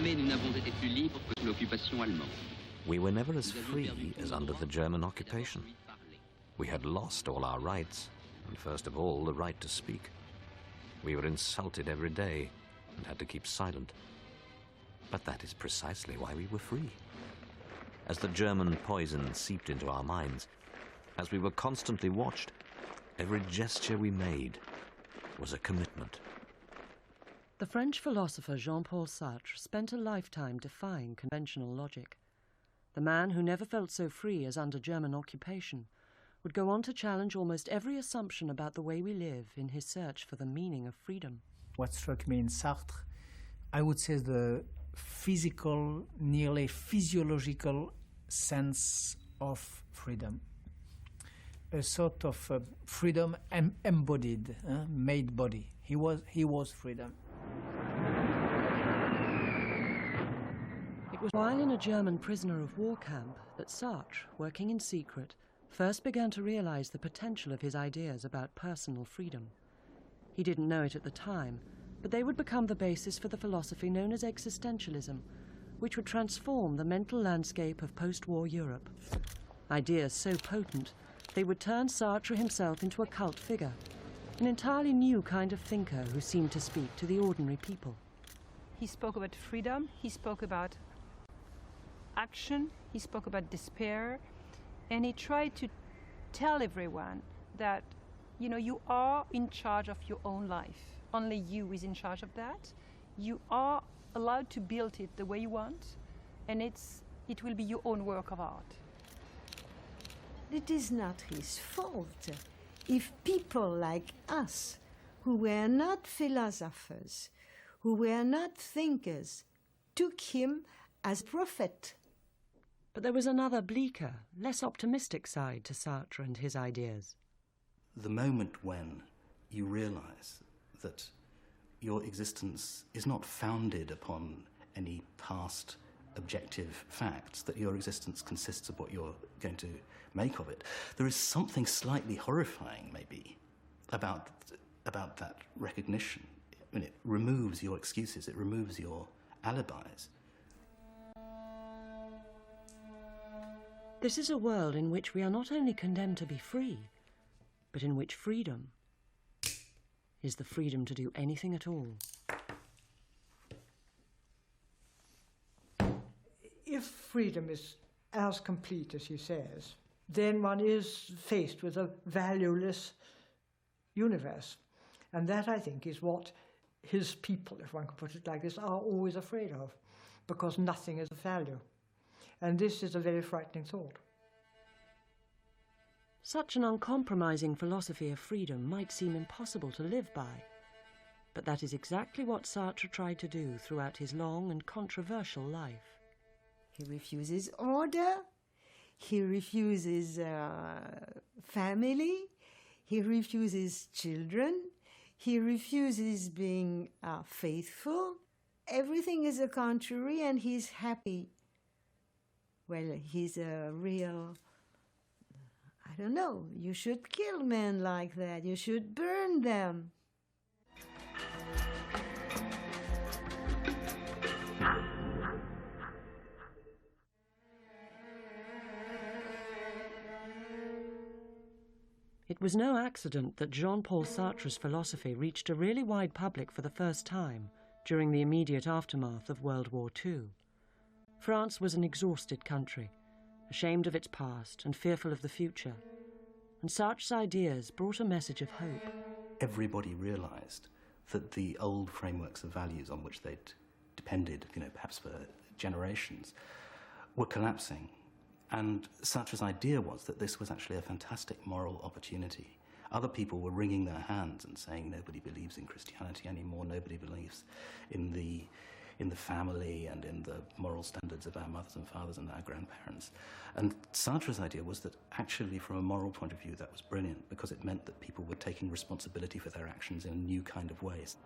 Jamais nous n'avons été plus libres que sous l'occupation allemande. We were never as free as under the German occupation. We had lost all our rights, and first of all, the right to speak. We were insulted every day and had to keep silent. But that is precisely why we were free. As the German poison seeped into our minds, as we were constantly watched, every gesture we made was a commitment. The French philosopher Jean-Paul Sartre spent a lifetime defying conventional logic. The man who never felt so free as under German occupation would go on to challenge almost every assumption about the way we live in his search for the meaning of freedom. What struck me in Sartre, I would say the physical, nearly physiological sense of freedom. A sort of freedom embodied, made body. He was freedom. It was while in a German prisoner of war camp that Sartre, working in secret, first began to realize the potential of his ideas about personal freedom. He didn't know it at the time, but they would become the basis for the philosophy known as existentialism, which would transform the mental landscape of post-war Europe. Ideas so potent, they would turn Sartre himself into a cult figure, an entirely new kind of thinker who seemed to speak to the ordinary people. He spoke about freedom, he spoke about action, he spoke about despair, and he tried to tell everyone that, you know, you are in charge of your own life. Only you is in charge of that. You are allowed to build it the way you want, and it will be your own work of art. It is not his fault if people like us, who were not philosophers, who were not thinkers, took him as prophet. But there was another bleaker, less optimistic side to Sartre and his ideas. The moment when you realize that your existence is not founded upon any past objective facts, that your existence consists of what you're going to make of it, there is something slightly horrifying, maybe, about that recognition. I mean, it removes your excuses, it removes your alibis. This is a world in which we are not only condemned to be free, but in which freedom is the freedom to do anything at all. If freedom is as complete as he says, then one is faced with a valueless universe. And that, I think, is what his people, if one can put it like this, are always afraid of, because nothing is of value. And this is a very frightening thought. Such an uncompromising philosophy of freedom might seem impossible to live by, but that is exactly what Sartre tried to do throughout his long and controversial life. He refuses order, he refuses family, he refuses children, he refuses being faithful. Everything is the contrary, and he's happy. Well, he's a real, I don't know, you should kill men like that, you should burn them. It was no accident that Jean-Paul Sartre's philosophy reached a really wide public for the first time during the immediate aftermath of World War II. France was an exhausted country, ashamed of its past and fearful of the future, and Sartre's ideas brought a message of hope. Everybody realized that the old frameworks of values on which they'd depended, perhaps for generations, were collapsing. And Sartre's idea was that this was actually a fantastic moral opportunity. Other people were wringing their hands and saying nobody believes in Christianity anymore, nobody believes in the family and in the moral standards of our mothers and fathers and our grandparents. And Sartre's idea was that actually, from a moral point of view, that was brilliant, because it meant that people were taking responsibility for their actions in a new kind of ways.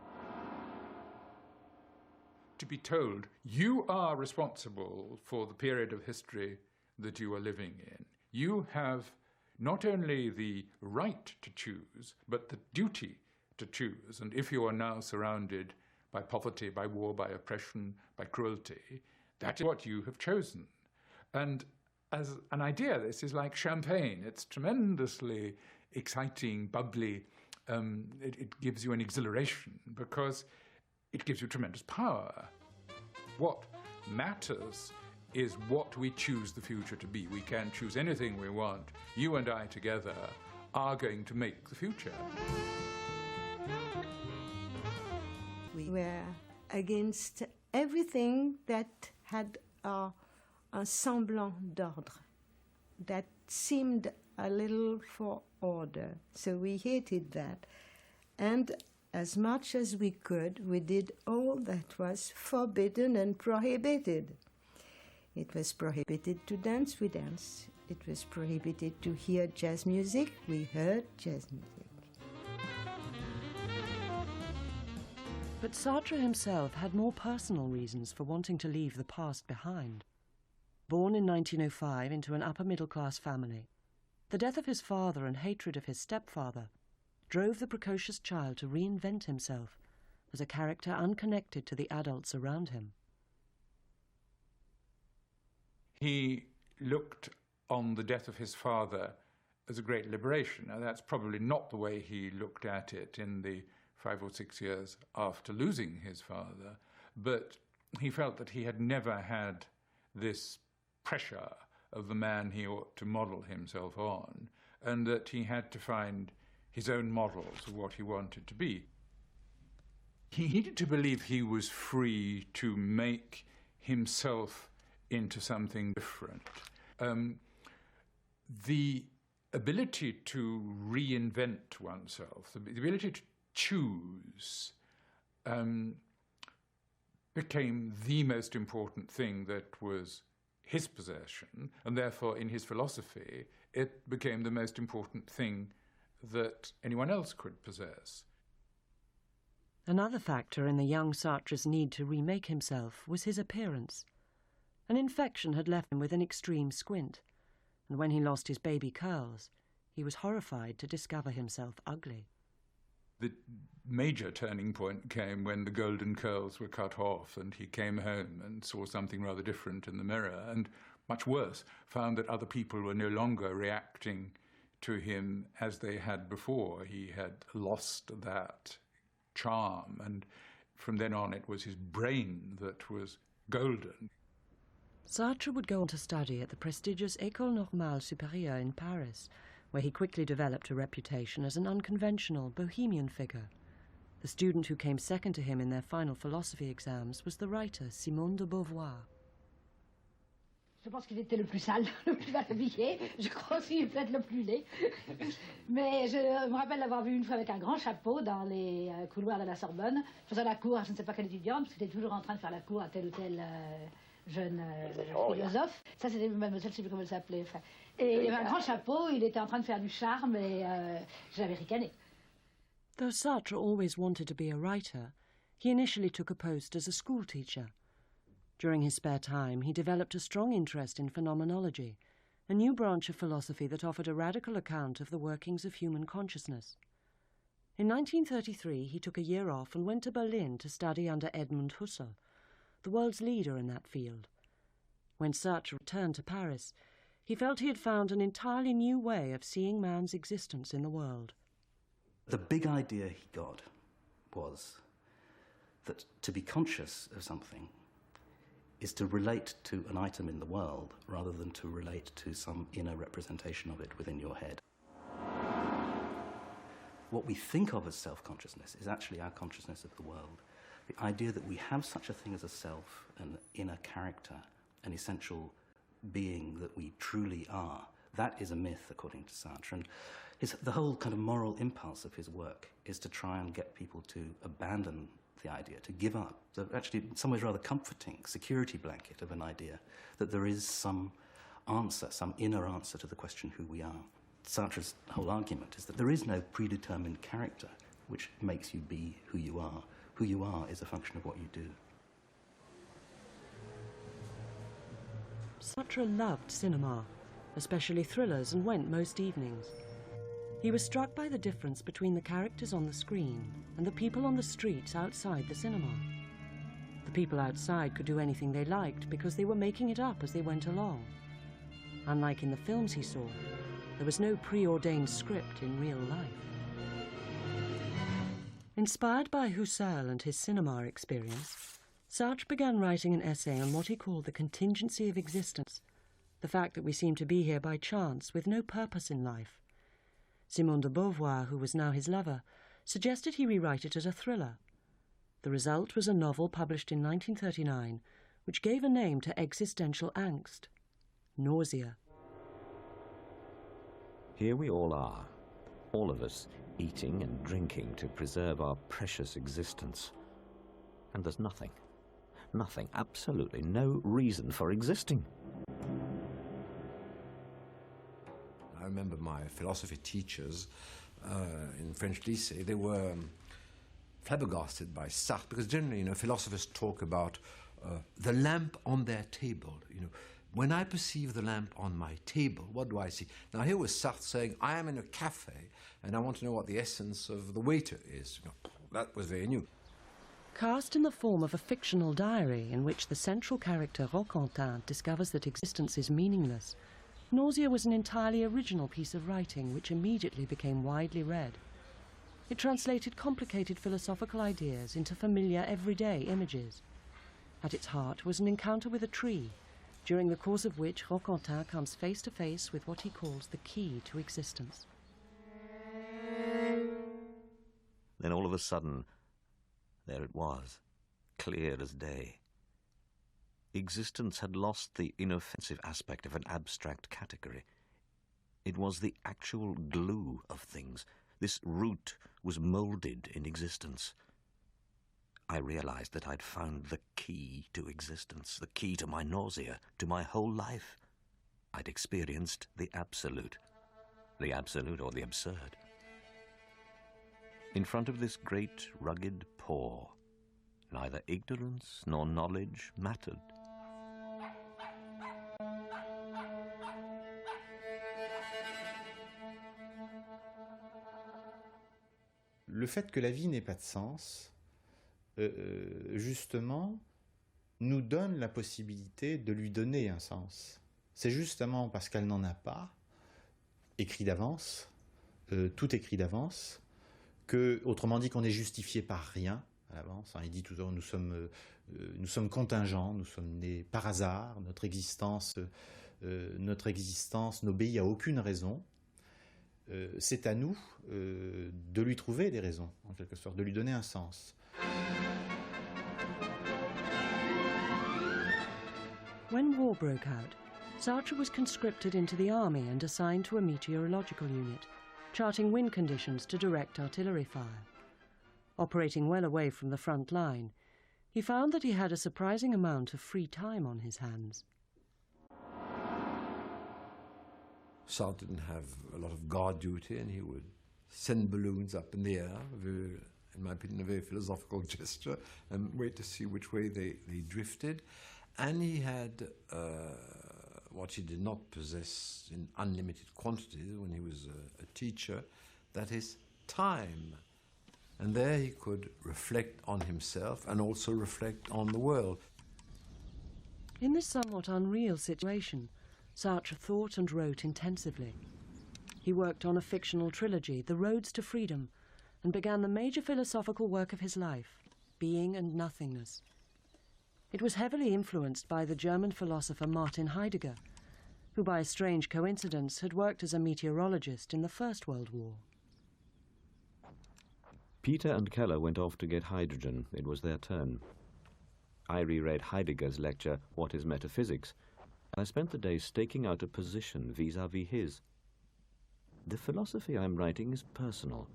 To be told, you are responsible for the period of history that you are living in. You have not only the right to choose, but the duty to choose. And if you are now surrounded by poverty, by war, by oppression, by cruelty. That is what you have chosen. And as an idea, this is like champagne. It's tremendously exciting, bubbly. It gives you an exhilaration because it gives you tremendous power. What matters is what we choose the future to be. We can choose anything we want. You and I together are going to make the future. We were against everything that had un semblant d'ordre, that seemed a little for order. So we hated that. And as much as we could, we did all that was forbidden and prohibited. It was prohibited to dance, we danced. It was prohibited to hear jazz music, we heard jazz music. But Sartre himself had more personal reasons for wanting to leave the past behind. Born in 1905 into an upper-middle-class family, the death of his father and hatred of his stepfather drove the precocious child to reinvent himself as a character unconnected to the adults around him. He looked on the death of his father as a great liberation. Now, that's probably not the way he looked at it in the 5 or 6 years after losing his father, but he felt that he had never had this pressure of the man he ought to model himself on, and that he had to find his own models of what he wanted to be. He needed to believe he was free to make himself into something different. The ability to reinvent oneself, the ability to choose, became the most important thing that was his possession, and therefore in his philosophy it became the most important thing that anyone else could possess. Another factor in the young Sartre's need to remake himself was his appearance. An infection had left him with an extreme squint, and when he lost his baby curls, he was horrified to discover himself ugly. The major turning point came when the golden curls were cut off and he came home and saw something rather different in the mirror, and much worse, found that other people were no longer reacting to him as they had before. He had lost that charm, and from then on it was his brain that was golden. Sartre would go on to study at the prestigious École Normale Supérieure in Paris, where he quickly developed a reputation as an unconventional, bohemian figure. The student who came second to him in their final philosophy exams was the writer Simone de Beauvoir. Je pense qu'il était le plus sale, le plus mal habillé. Je crois aussi peut-être le plus laid. Mais je me rappelle l'avoir vu une fois avec un grand chapeau dans les couloirs de la Sorbonne, faisant la cour à je ne sais pas quelle étudiante, parce qu'il était toujours en train de faire la cour à tel ou tel jeune philosophe. Ça, c'était mademoiselle, je ne sais plus comment elle s'appelait. Enfin. Et il avait un grand chapeau, il était en train de faire du charme, et j'avais ricané. Though Sartre always wanted to be a writer, he initially took a post as a school teacher. During his spare time, he developed a strong interest in phenomenology, a new branch of philosophy that offered a radical account of the workings of human consciousness. In 1933, he took a year off and went to Berlin to study under Edmund Husserl, the world's leader in that field. When Sartre returned to Paris, he felt he had found an entirely new way of seeing man's existence in the world. The big idea he got was that to be conscious of something is to relate to an item in the world rather than to relate to some inner representation of it within your head. What we think of as self-consciousness is actually our consciousness of the world. The idea that we have such a thing as a self, an inner character, an essential being that we truly are, that is a myth, according to Sartre. And the whole kind of moral impulse of his work is to try and get people to abandon the idea, to give up, the actually in some ways rather comforting security blanket of an idea that there is some answer, some inner answer to the question who we are. Sartre's whole argument is that there is no predetermined character which makes you be who you are. Who you are is a function of what you do. Sartre loved cinema, especially thrillers, and went most evenings. He was struck by the difference between the characters on the screen and the people on the streets outside the cinema. The people outside could do anything they liked because they were making it up as they went along. Unlike in the films he saw, there was no preordained script in real life. Inspired by Husserl and his cinema experience, Sartre began writing an essay on what he called the contingency of existence, the fact that we seem to be here by chance with no purpose in life. Simone de Beauvoir, who was now his lover, suggested he rewrite it as a thriller. The result was a novel published in 1939, which gave a name to existential angst: nausea. Here we all are, all of us eating and drinking to preserve our precious existence. And there's nothing, absolutely no reason for existing. I remember my philosophy teachers in French lycée, they were flabbergasted by Sartre, because generally, philosophers talk about the lamp on their table. When I perceive the lamp on my table, what do I see? Now here was Sartre saying, I am in a cafe and I want to know what the essence of the waiter is. That was very new. Cast in the form of a fictional diary in which the central character Roquentin discovers that existence is meaningless, Nausea was an entirely original piece of writing which immediately became widely read. It translated complicated philosophical ideas into familiar everyday images. At its heart was an encounter with a tree, during the course of which Roquentin comes face to face with what he calls the key to existence. Then all of a sudden, there it was, clear as day. Existence had lost the inoffensive aspect of an abstract category. It was the actual glue of things. This root was moulded in existence. I realized that I'd found the key to existence, the key to my nausea, to my whole life. I'd experienced the absolute or the absurd. In front of this great rugged paw, neither ignorance nor knowledge mattered. Le fait que la vie n'ait pas de sens, justement, nous donne la possibilité de lui donner un sens. C'est justement parce qu'elle n'en a pas, écrit d'avance, tout écrit d'avance, que, autrement dit, qu'on est justifié par rien à l'avance. Il dit toujours, nous sommes contingents, nous sommes nés par hasard, notre existence n'obéit à aucune raison. C'est à nous de lui trouver des raisons, en quelque sorte, de lui donner un sens. When war broke out, Sartre was conscripted into the army and assigned to a meteorological unit, charting wind conditions to direct artillery fire. Operating well away from the front line, he found that he had a surprising amount of free time on his hands. Sartre didn't have a lot of guard duty, and he would send balloons up in the air, in my opinion, a very philosophical gesture, and wait to see which way they drifted. And he had what he did not possess in unlimited quantities when he was a teacher, that is time. And there he could reflect on himself and also reflect on the world. In this somewhat unreal situation, Sartre thought and wrote intensively. He worked on a fictional trilogy, The Roads to Freedom, and began the major philosophical work of his life, Being and Nothingness. It was heavily influenced by the German philosopher Martin Heidegger, who by a strange coincidence had worked as a meteorologist in the First World War. Peter and Keller went off to get hydrogen. It was their turn. I reread Heidegger's lecture, What is Metaphysics? I spent the day staking out a position vis-à-vis his. The philosophy I'm writing is personal.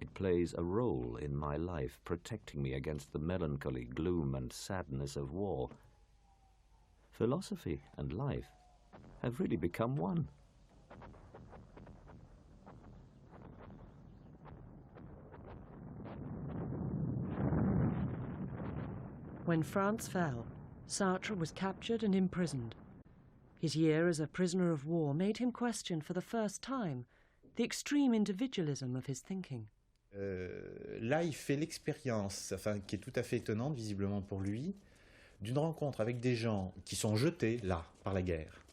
It plays a role in my life, protecting me against the melancholy gloom and sadness of war. Philosophy and life have really become one. When France fell, Sartre was captured and imprisoned. His year as a prisoner of war made him question for the first time the extreme individualism of his thinking. Là, il fait l'expérience, enfin, qui est tout à fait étonnante, visiblement pour lui, d'une rencontre avec des gens qui sont jetés là par la guerre,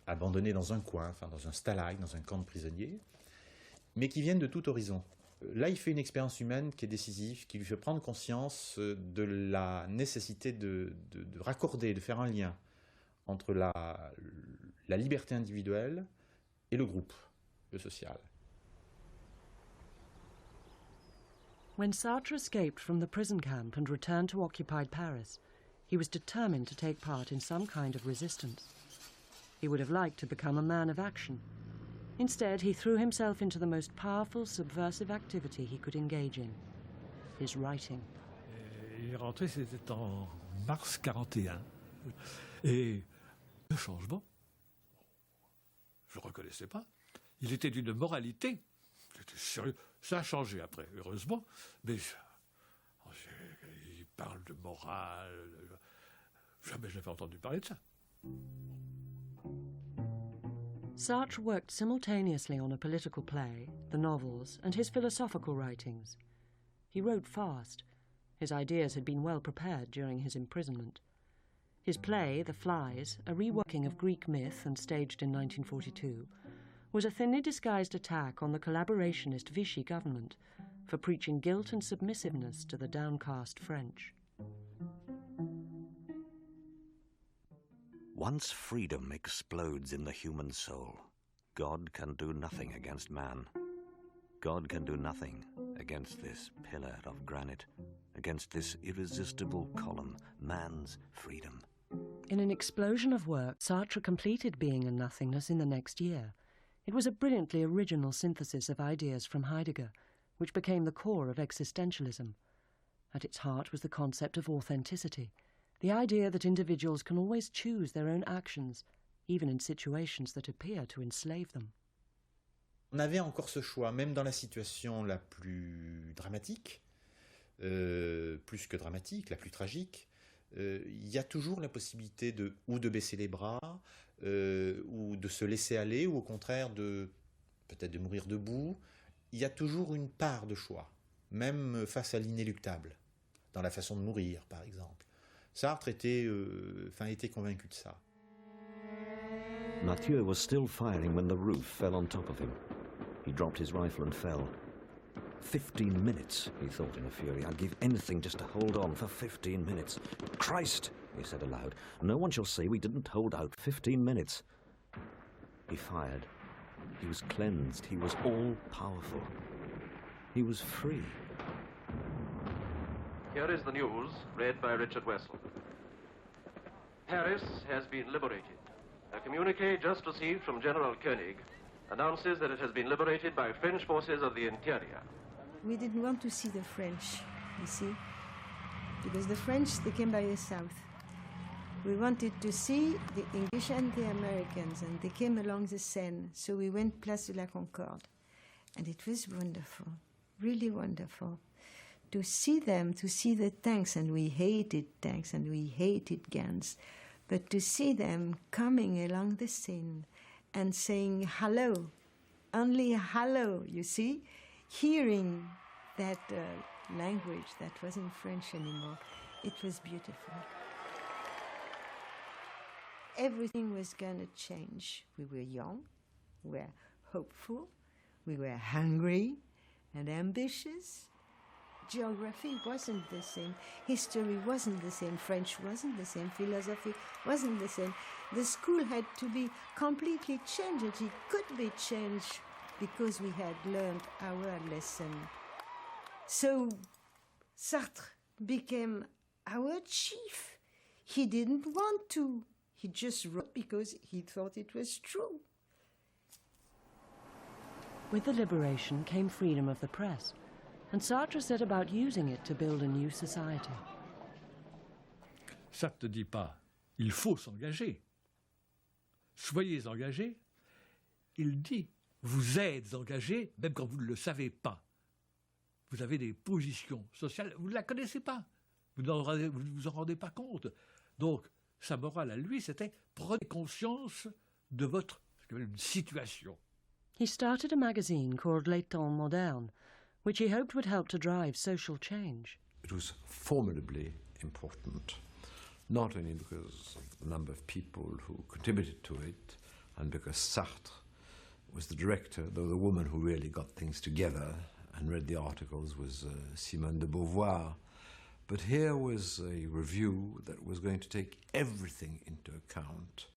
abandonnés dans un coin, enfin dans un stalag, dans un camp de prisonniers, mais qui viennent de tout horizon. Là, il fait une expérience humaine qui est décisive, qui lui fait prendre conscience de la nécessité de raccorder, de faire un lien entre la liberté individuelle et le groupe, le social. When Sartre escaped from the prison camp and returned to occupied Paris, he was determined to take part in some kind of resistance. He would have liked to become a man of action. Instead, he threw himself into the most powerful subversive activity he could engage in, his writing. Il est rentré, c'était en mars 41. Et le changement, je ne reconnaissais pas. Il était d'une moralité. J'étais sérieux. Ça a changé après, heureusement. Mais il parle de morale. Jamais je n'avais entendu parler de ça. Sartre worked simultaneously on a political play, the novels, and his philosophical writings. He wrote fast. His ideas had been well prepared during his imprisonment. His play, The Flies, a reworking of Greek myth and staged in 1942, was a thinly disguised attack on the collaborationist Vichy government for preaching guilt and submissiveness to the downcast French. Once freedom explodes in the human soul, God can do nothing against man. God can do nothing against this pillar of granite, against this irresistible column, man's freedom. In an explosion of work, Sartre completed Being and Nothingness in the next year. It was a brilliantly original synthesis of ideas from Heidegger, which became the core of existentialism. At its heart was the concept of authenticity, the idea that individuals can always choose their own actions, even in situations that appear to enslave them. On avait encore ce choix, même dans la situation la plus dramatique, plus que dramatique, la plus tragique, il y a toujours la possibilité ou de baisser les bras, ou de se laisser aller, ou au contraire peut-être de mourir debout. Il y a toujours une part de choix, même face à l'inéluctable, dans la façon de mourir, par exemple. Sartre était convaincu de ça. Mathieu was still firing when the roof fell on top of him. He dropped his rifle and fell. 15 minutes, he thought in a fury. I'd give anything just to hold on for 15 minutes. Christ, he said aloud, no one shall say we didn't hold out 15 minutes. He fired. He was cleansed. He was all-powerful. He was free. Here is the news, read by Richard Wessel. Paris has been liberated. A communique just received from General Koenig announces that it has been liberated by French forces of the interior. We didn't want to see the French, you see, because the French, they came by the south. We wanted to see the English and the Americans, and they came along the Seine, so we went Place de la Concorde. And it was wonderful, really wonderful, to see them, to see the tanks, and we hated tanks, and we hated guns, but to see them coming along the Seine and saying hello, only hello, you see, hearing that language that wasn't French anymore. It was beautiful. Everything was going to change. We were young, we were hopeful, we were hungry and ambitious. Geography wasn't the same, history wasn't the same, French wasn't the same, philosophy wasn't the same. The school had to be completely changed. It could be changed because we had learned our lesson. So Sartre became our chief. He didn't want to. He just wrote because he thought it was true. With the liberation came freedom of the press, and Sartre set about using it to build a new society. Sartre ne dit pas « il faut s'engager ». Soyez engagés. Il dit « vous êtes engagés, même quand vous ne le savez pas ». Vous avez des positions sociales, vous ne la connaissez pas. Vous ne vous en rendez pas compte. Donc, sa morale à lui, c'était « prenez conscience de votre une situation ». He started a magazine called Les Temps Modernes, which he hoped would help to drive social change. It was formidably important, not only because of the number of people who contributed to it, and because Sartre was the director, though the woman who really got things together and read the articles was Simone de Beauvoir. But here was a review that was going to take everything into account: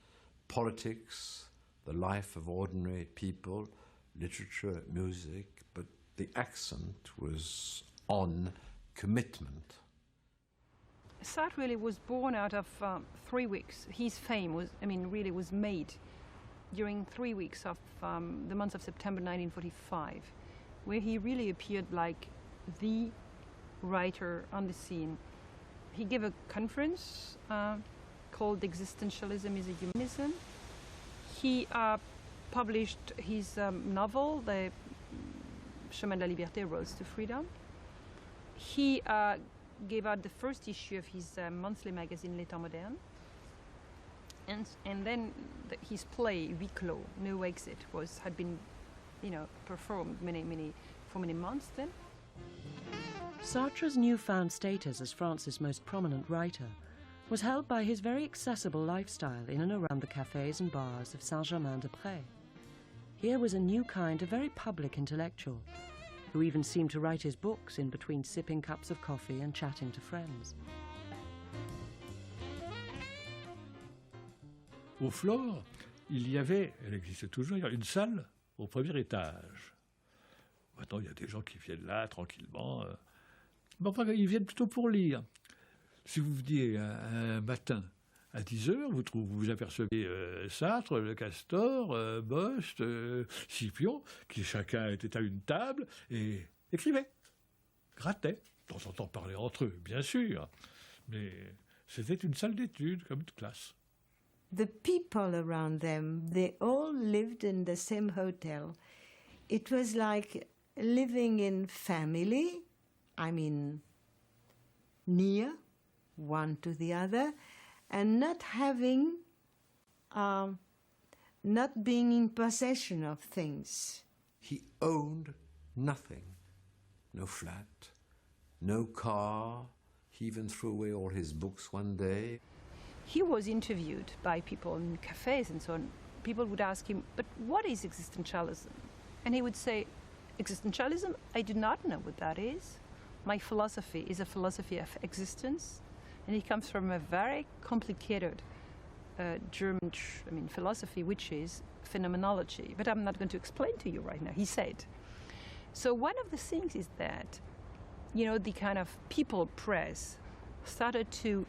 politics, the life of ordinary people, literature, music, but the accent was on commitment. Sartre really was born out of 3 weeks. His fame was, really was made during 3 weeks of the month of September 1945, where he really appeared like the writer on the scene. He gave a conference called Existentialism is a Humanism. He published his novel, The Chemin de la Liberté, Roads to Freedom. He gave out the first issue of his monthly magazine, Les Temps Modernes. And then his play, Huis Clos, No Exit, had been, performed for many months then. Sartre's newfound status as France's most prominent writer was held by his very accessible lifestyle in and around the cafes and bars of Saint-Germain-des-Prés. Here was a new kind of very public intellectual, who even seemed to write his books in between sipping cups of coffee and chatting to friends. Au Flore, il y avait, elle existe toujours, une salle au premier étage. Maintenant, il y a des gens qui viennent là tranquillement. Mais enfin, ils viennent plutôt pour lire. Si vous veniez un matin à 10h, vous apercevez Sartre, Le Castor, Bost, Scipion, qui chacun était à une table et écrivait, grattait, de temps en temps parlaient entre eux, bien sûr, mais c'était une salle d'études comme une classe. The people around them, they all lived in the same hotel. It was like living in family, near one to the other, and not having, not being in possession of things. He owned nothing. No flat, no car. He even threw away all his books one day. He was interviewed by people in cafes and so on. People would ask him, but what is existentialism? And he would say, existentialism? I do not know what that is. My philosophy is a philosophy of existence. And he comes from a very complicated German philosophy, which is phenomenology. But I'm not going to explain to you right now, he said. So one of the things is that, the kind of people press started to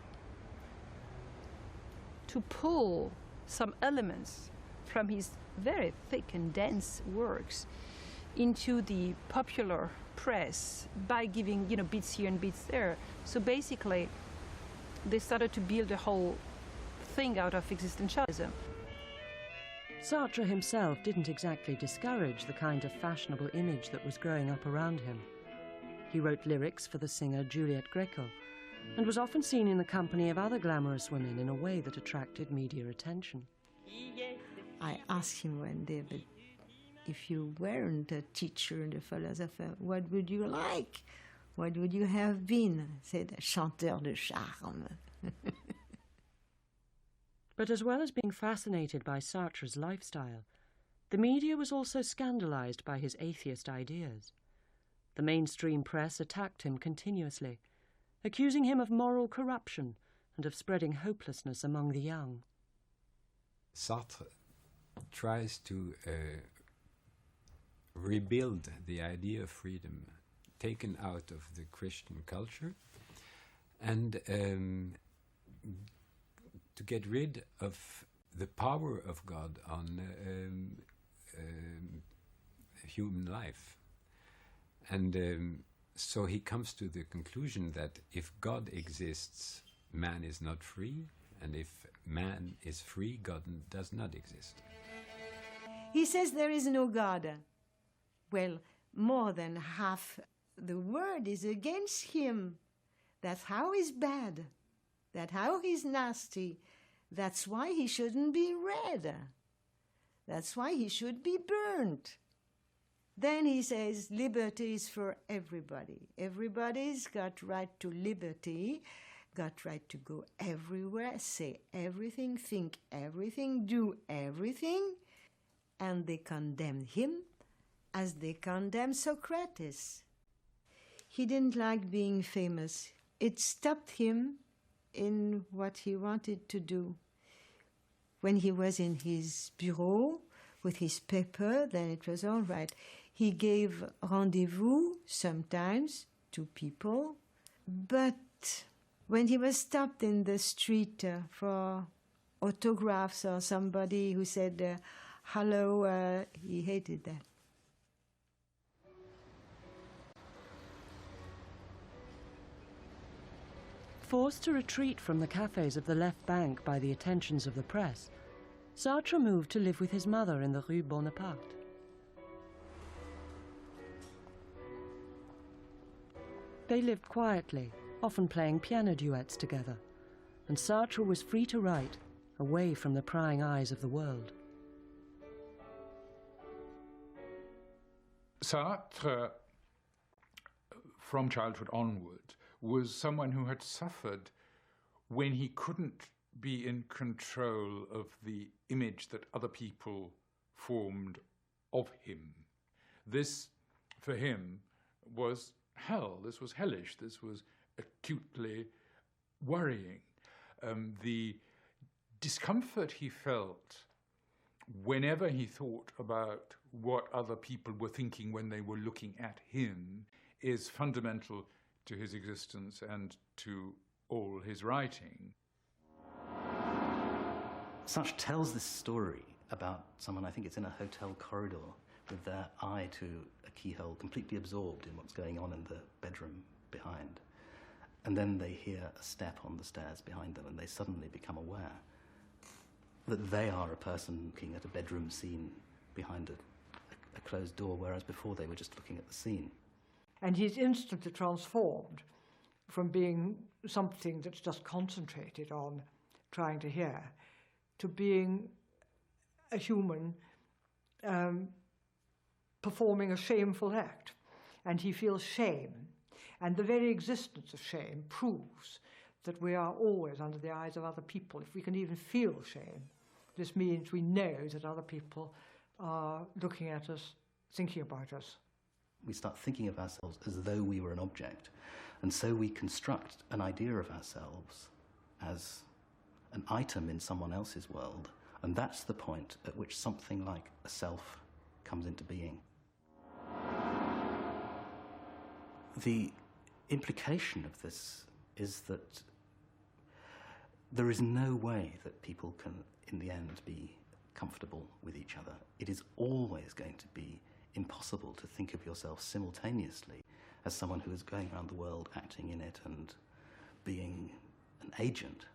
pull some elements from his very thick and dense works into the popular press by giving, bits here and bits there. So basically, they started to build a whole thing out of existentialism. Sartre himself didn't exactly discourage the kind of fashionable image that was growing up around him. He wrote lyrics for the singer Juliette Gréco, and was often seen in the company of other glamorous women in a way that attracted media attention. I asked him one day, but if you weren't a teacher and a philosopher, what would you like? What would you have been? I said, a chanteur de charme. But as well as being fascinated by Sartre's lifestyle, the media was also scandalized by his atheist ideas. The mainstream press attacked him continuously, accusing him of moral corruption and of spreading hopelessness among the young. Sartre tries to rebuild the idea of freedom taken out of the Christian culture and to get rid of the power of God on human life. And so he comes to the conclusion that if God exists, man is not free, and if man is free, God does not exist. He says there is no God. Well, more than half the world is against him. That's how he's bad. That's how he's nasty. That's why he shouldn't be read. That's why he should be burnt. Then he says liberty is for everybody. Everybody's got right to liberty, got right to go everywhere, say everything, think everything, do everything. And they condemned him as they condemned Socrates. He didn't like being famous. It stopped him in what he wanted to do. When he was in his bureau with his paper, then it was all right. He gave rendezvous sometimes to people, but when he was stopped in the street for autographs or somebody who said hello, he hated that. Forced to retreat from the cafes of the left bank by the attentions of the press, Sartre moved to live with his mother in the Rue Bonaparte. They lived quietly, often playing piano duets together, and Sartre was free to write, away from the prying eyes of the world. Sartre, from childhood onward, was someone who had suffered when he couldn't be in control of the image that other people formed of him. This, for him, was hell. This was hellish. This was acutely worrying. The discomfort he felt whenever he thought about what other people were thinking when they were looking at him is fundamental to his existence and to all his writing. Sartre tells this story about someone, I think it's in a hotel corridor, with their eye to a keyhole, completely absorbed in what's going on in the bedroom behind. And then they hear a step on the stairs behind them, and they suddenly become aware that they are a person looking at a bedroom scene behind a closed door, whereas before they were just looking at the scene. And he's instantly transformed from being something that's just concentrated on trying to hear to being a human performing a shameful act. And he feels shame. And the very existence of shame proves that we are always under the eyes of other people. If we can even feel shame, this means we know that other people are looking at us, thinking about us. We start thinking of ourselves as though we were an object. And so we construct an idea of ourselves as an item in someone else's world. And that's the point at which something like a self comes into being. The implication of this is that there is no way that people can, in the end, be comfortable with each other. It is always going to be impossible to think of yourself simultaneously as someone who is going around the world acting in it and being an agent,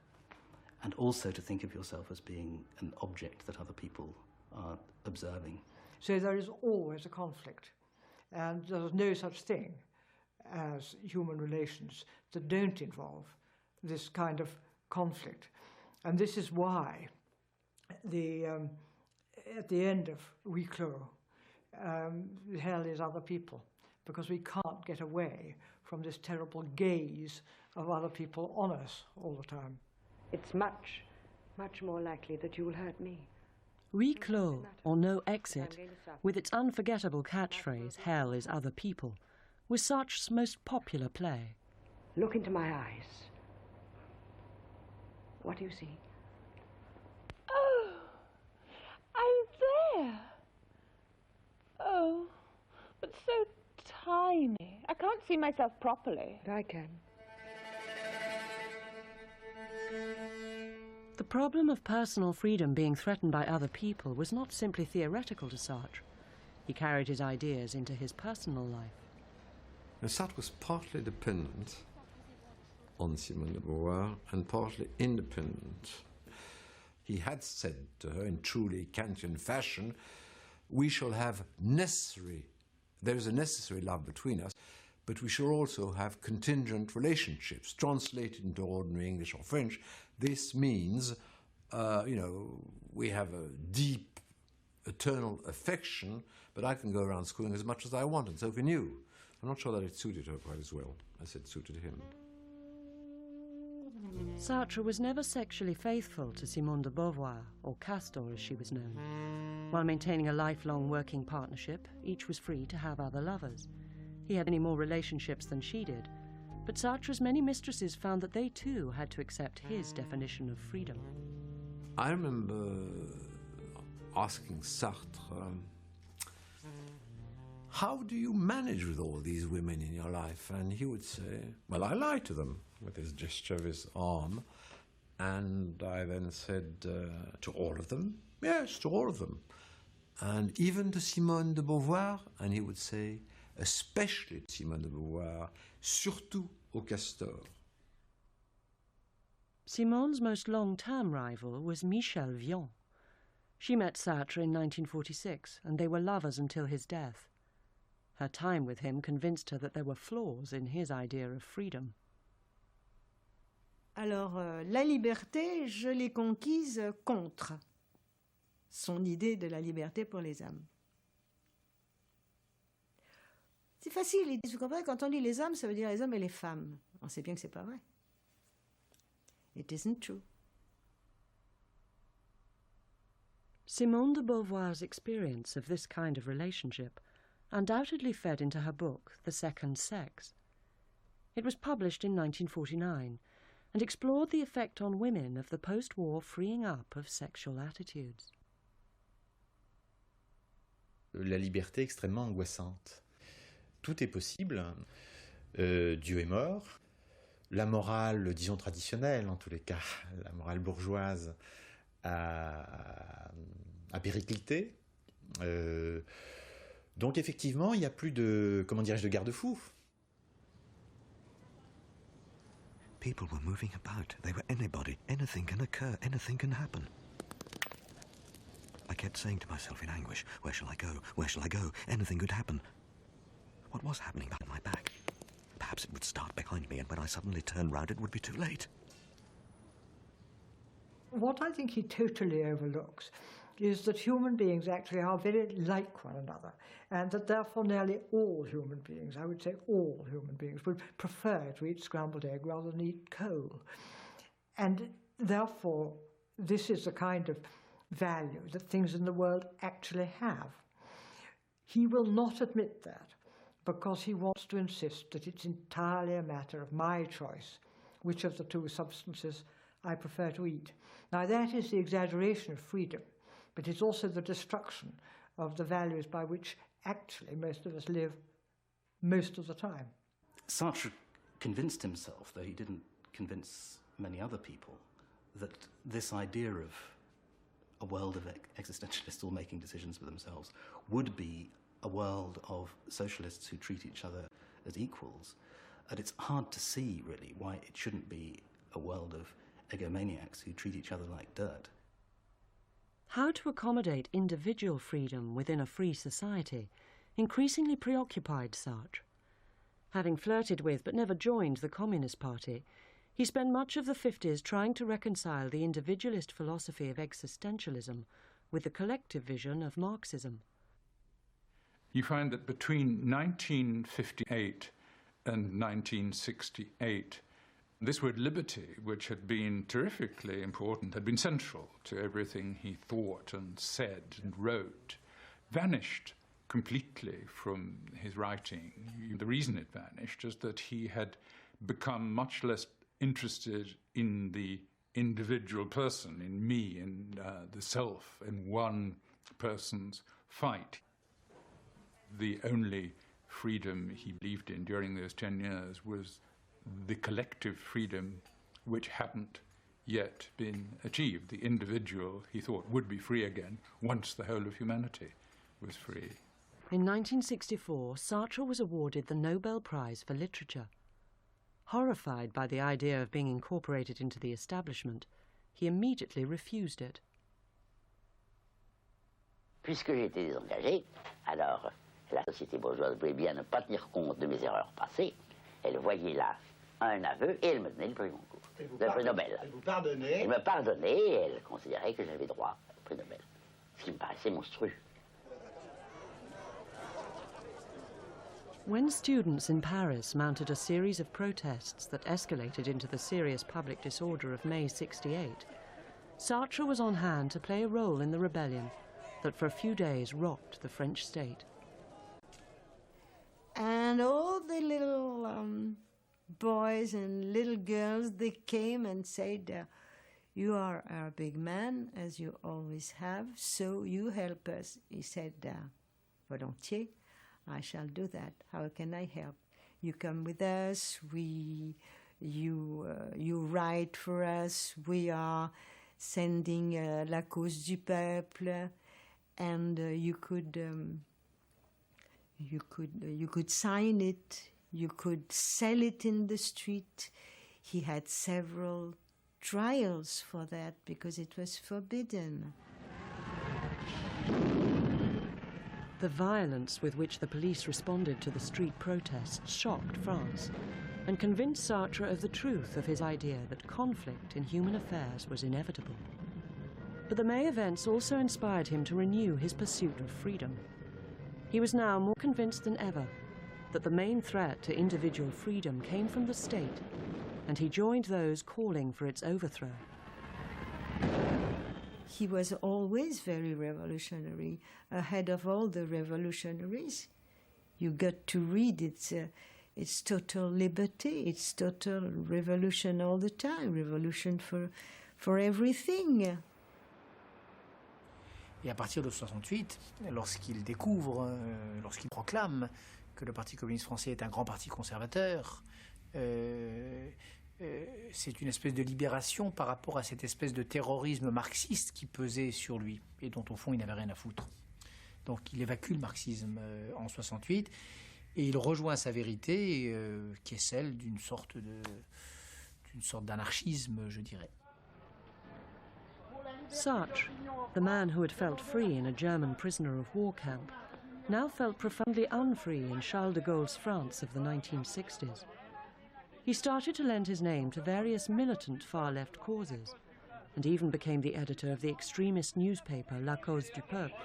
and also to think of yourself as being an object that other people are observing. So there is always a conflict, and there's no such thing as human relations that don't involve this kind of conflict. And this is why at the end of huis clos, hell is other people, because we can't get away from this terrible gaze of other people on us all the time. It's much, much more likely that you will hurt me. Huis clos, or No Exit, with its unforgettable catchphrase, hell is other people, was Sartre's most popular play. Look into my eyes. What do you see? Oh, I'm there. Oh, but so tiny. I can't see myself properly. I can. The problem of personal freedom being threatened by other people was not simply theoretical to Sartre. He carried his ideas into his personal life. Now, Sartre was partly dependent on Simone de Beauvoir and partly independent. He had said to her in truly Kantian fashion, we shall have there is a necessary love between us, but we shall also have contingent relationships, translated into ordinary English or French. This means, we have a deep, eternal affection, but I can go around schooling as much as I want, and so can you. I'm not sure that it suited her quite as well as it suited him. Sartre was never sexually faithful to Simone de Beauvoir, or Castor as she was known. While maintaining a lifelong working partnership, each was free to have other lovers. He had many more relationships than she did, but Sartre's many mistresses found that they too had to accept his definition of freedom. I remember asking Sartre, how do you manage with all these women in your life? And he would say, well, I lie to them, with his gesture of his arm. And I then said, to all of them? Yes, to all of them. And even to Simone de Beauvoir? And he would say, especially to Simone de Beauvoir, surtout au Castor. Simone's most long-term rival was Michel Vian. She met Sartre in 1946, and they were lovers until his death. Her time with him convinced her that there were flaws in his idea of freedom. Alors, la liberté, je l'ai conquise contre son idée de la liberté pour les hommes. C'est facile, vous comprenez, quand on dit les hommes, ça veut dire les hommes et les femmes. On sait bien que c'est pas vrai. It isn't true. Simone de Beauvoir's experience of this kind of relationship undoubtedly fed into her book, The Second Sex. It was published in 1949 and explored the effect on women of the post-war freeing up of sexual attitudes. La liberté extrêmement angoissante. Tout est possible. Dieu est mort. La morale, disons traditionnelle en tous les cas, la morale bourgeoise a périclité. Donc effectivement, il n'y a plus de, comment dirais-je, de garde-fous. People were moving about. They were anybody. Anything can occur. Anything can happen. I kept saying to myself in anguish, where shall I go? Where shall I go? Anything could happen. What was happening behind my back? Perhaps it would start behind me, and when I suddenly turned round, it would be too late. What I think he totally overlooks is that human beings actually are very like one another, and that therefore nearly all human beings, I would say all human beings, would prefer to eat scrambled egg rather than eat coal. And therefore, this is the kind of value that things in the world actually have. He will not admit that, because he wants to insist that it's entirely a matter of my choice which of the two substances I prefer to eat. Now that is the exaggeration of freedom, but it's also the destruction of the values by which actually most of us live most of the time. Sartre convinced himself, though he didn't convince many other people, that this idea of a world of existentialists all making decisions for themselves would be a world of socialists who treat each other as equals. And it's hard to see, really, why it shouldn't be a world of egomaniacs who treat each other like dirt. How to accommodate individual freedom within a free society increasingly preoccupied Sartre. Having flirted with but never joined the Communist Party, he spent much of the 50s trying to reconcile the individualist philosophy of existentialism with the collective vision of Marxism. You find that between 1958 and 1968, this word liberty, which had been terrifically important, had been central to everything he thought and said and wrote, vanished completely from his writing. The reason it vanished is that he had become much less interested in the individual person, in me, in the self, in one person's fight. The only freedom he believed in during those 10 years was the collective freedom which hadn't yet been achieved. The individual, he thought, would be free again once the whole of humanity was free. In 1964, Sartre was awarded the Nobel Prize for Literature. Horrified by the idea of being incorporated into the establishment, he immediately refused it. Puisque j'ai été désengagé, alors la société bourgeoise voulait bien ne pas tenir compte de mes erreurs passées. Elle voyait là un aveu et elle me donnait le prix Goncourt, le prix Nobel. Elle vous pardonnait? Elle me pardonnait et elle considérait que j'avais droit au prix Nobel, ce qui me paraissait monstrueux. When students in Paris mounted a series of protests that escalated into the serious public disorder of May '68, Sartre was on hand to play a role in the rebellion that for a few days rocked the French state. And all the little boys and little girls, they came and said, you are our big man, as you always have, so you help us. He said, volontiers, I shall do that. How can I help? You come with us, you write for us, we are sending La Cause du Peuple, and you could sign it, you could sell it in the street. He had several trials for that because it was forbidden. The violence with which the police responded to the street protests shocked France and convinced Sartre of the truth of his idea that conflict in human affairs was inevitable. But the May events also inspired him to renew his pursuit of freedom. He was now more convinced than ever that the main threat to individual freedom came from the state, and he joined those calling for its overthrow. He was always very revolutionary, ahead of all the revolutionaries. You got to read it's total liberty, it's total revolution all the time, revolution for everything. Et à partir de 68, lorsqu'il découvre, lorsqu'il proclame que le Parti communiste français est un grand parti conservateur, c'est une espèce de libération par rapport à cette espèce de terrorisme marxiste qui pesait sur lui et dont au fond il n'avait rien à foutre. Donc il évacue le marxisme en 68 et il rejoint sa vérité qui est celle d'une sorte d'anarchisme, je dirais. Sartre, the man who had felt free in a German prisoner of war camp, now felt profoundly unfree in Charles de Gaulle's France of the 1960s. He started to lend his name to various militant far-left causes, and even became the editor of the extremist newspaper La Cause du Peuple.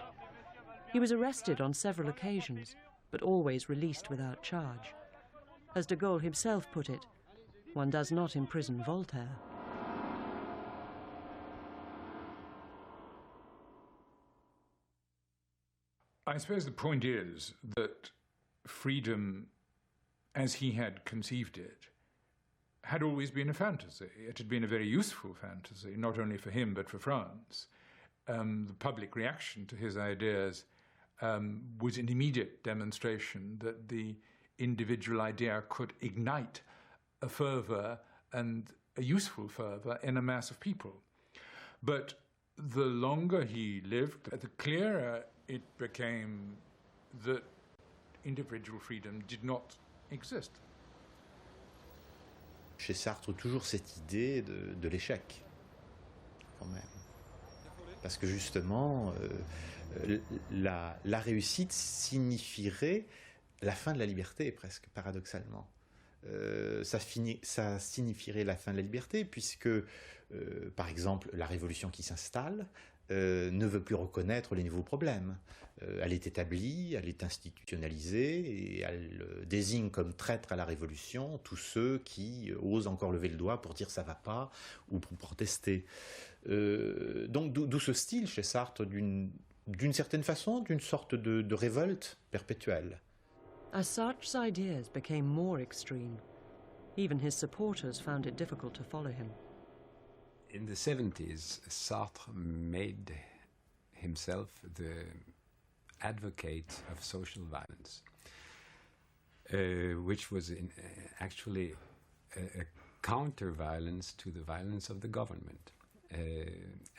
He was arrested on several occasions, but always released without charge. As de Gaulle himself put it, one does not imprison Voltaire. I suppose the point is that freedom, as he had conceived it, had always been a fantasy. It had been a very useful fantasy, not only for him but for France. The public reaction to his ideas was an immediate demonstration that the individual idea could ignite a fervour and a useful fervour in a mass of people. But the longer he lived, the clearer it became that individual freedom did not exist. Chez Sartre, toujours cette idée de l'échec, quand même. Parce que justement, la réussite signifierait la fin de la liberté, presque, paradoxalement. Ça signifierait la fin de la liberté, puisque, par exemple, la révolution qui s'installe ne veut plus reconnaître les nouveaux problèmes. Elle est établie, elle est institutionnalisée, et elle désigne comme traîtres à la révolution tous ceux qui osent encore lever le doigt pour dire ça va pas ou pour protester. Donc d'où ce style chez Sartre, d'une certaine façon, d'une sorte de révolte perpétuelle. As Sartre's ideas became more extreme, even his supporters found it difficult to follow him. In the 70s, Sartre made himself the advocate of social violence, which was actually a counter-violence to the violence of the government.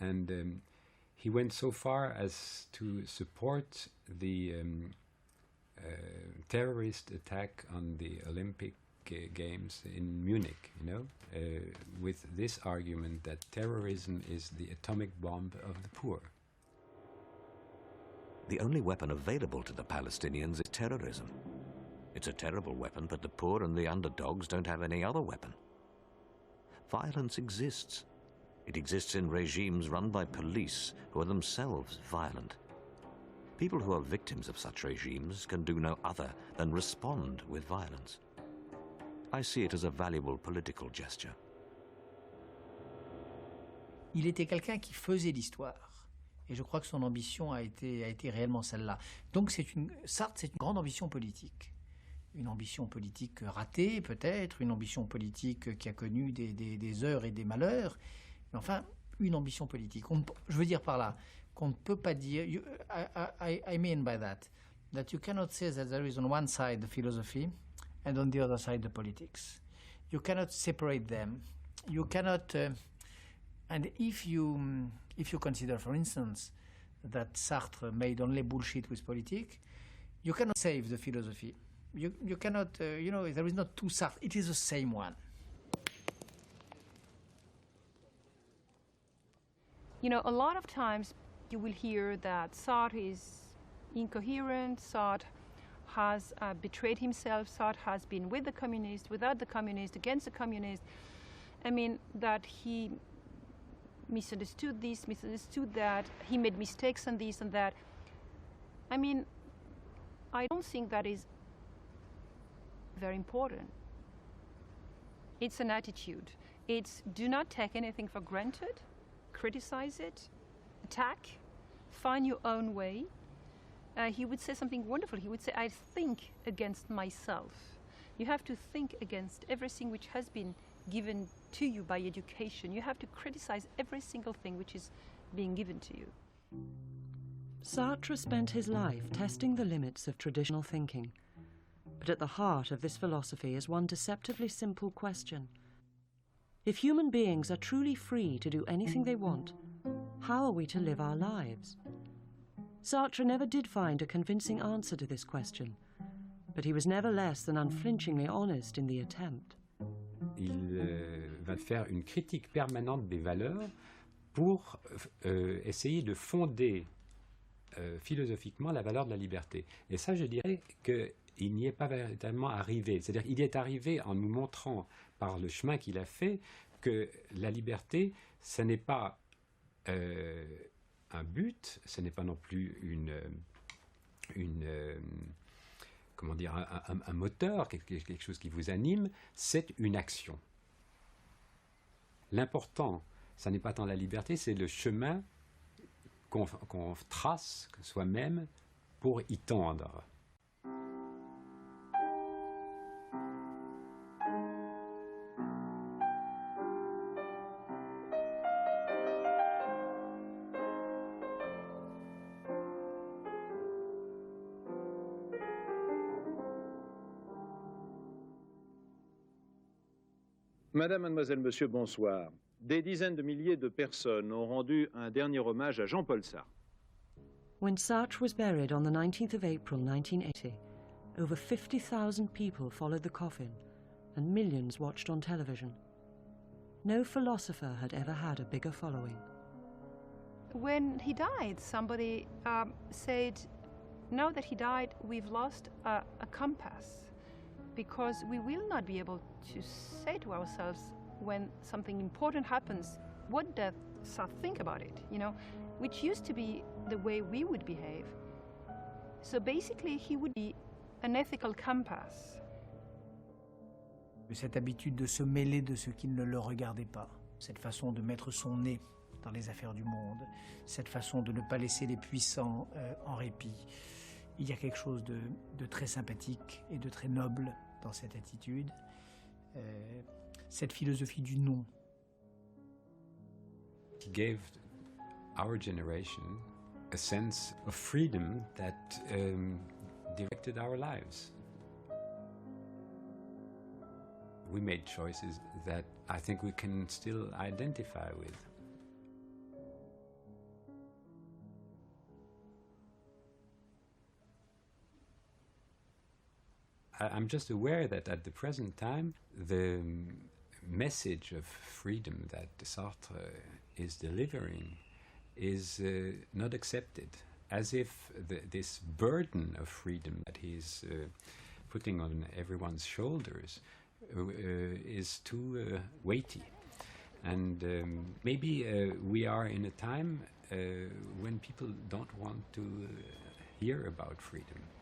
And he went so far as to support the terrorist attack on the Olympic Games in Munich, with this argument that terrorism is the atomic bomb of the poor. The only weapon available to the Palestinians is terrorism. It's a terrible weapon, but the poor and the underdogs don't have any other weapon. Violence exists. It exists in regimes run by police who are themselves violent. People who are victims of such regimes can do no other than respond with violence. I see it as a valuable political gesture. Il était quelqu'un qui faisait l'histoire. Et je crois que son ambition a été réellement celle-là. Donc Sartre, c'est une grande ambition politique. Une ambition politique ratée, peut-être, une ambition politique qui a connu des heures et des malheurs, mais enfin, une ambition politique. Je veux dire par là qu'on ne peut pas dire... I mean by that you cannot say that there is on one side the philosophy and on the other side the politics. You cannot separate them. You cannot... and if you consider, for instance, that Sartre made only bullshit with politics, you cannot save the philosophy. You cannot, there is not two Sartre. It is the same one. You know, a lot of times you will hear that Sartre is incoherent, Sartre has betrayed himself, Sartre has been with the communists, without the communists, against the communists. I mean, that he misunderstood this, misunderstood that, he made mistakes on this and that. I mean, I don't think that is very important. It's an attitude. It's do not take anything for granted, criticize it, attack, find your own way. He would say something wonderful. He would say, I think against myself. You have to think against everything which has been given to you by education. You have to criticize every single thing which is being given to you. Sartre spent his life testing the limits of traditional thinking. But at the heart of this philosophy is one deceptively simple question. If human beings are truly free to do anything they want, how are we to live our lives? Sartre never did find a convincing answer to this question, but he was never less than unflinchingly honest in the attempt. Il va faire une critique permanente des valeurs pour essayer de fonder philosophiquement la valeur de la liberté. Et ça, je dirais qu'il n'y est pas véritablement arrivé. C'est-à-dire qu'il y est arrivé en nous montrant par le chemin qu'il a fait que la liberté, ce n'est pas un but, ce n'est pas non plus comment dire, un moteur, quelque chose qui vous anime, c'est une action. L'important, ça n'est pas tant la liberté, c'est le chemin qu'on trace soi-même pour y tendre. Madame, mademoiselle, monsieur, bonsoir. Des dizaines de milliers de personnes ont rendu un dernier hommage à Jean-Paul Sartre. When Sartre was buried on the 19th of April 1980, over 50,000 people followed the coffin and millions watched on television. No philosopher had ever had a bigger following. When he died, somebody said, now that he died, we've lost a compass, because we will not be able to say to ourselves when something important happens, what does Sartre think about it, which used to be the way we would behave. So basically, he would be an ethical compass. Cette habitude de se mêler de ce qui ne le regardait pas, cette façon de mettre son nez dans les affaires du monde, cette façon de ne pas laisser les puissants en répit. Il y a quelque chose de très sympathique et de très noble dans cette attitude. Cette philosophie du non. He gave our generation a sense of freedom that directed our lives. We made choices that I think we can still identify with. I'm just aware that at the present time, the message of freedom that Sartre is delivering is not accepted, as if this burden of freedom that he's putting on everyone's shoulders is too weighty. And maybe we are in a time when people don't want to hear about freedom.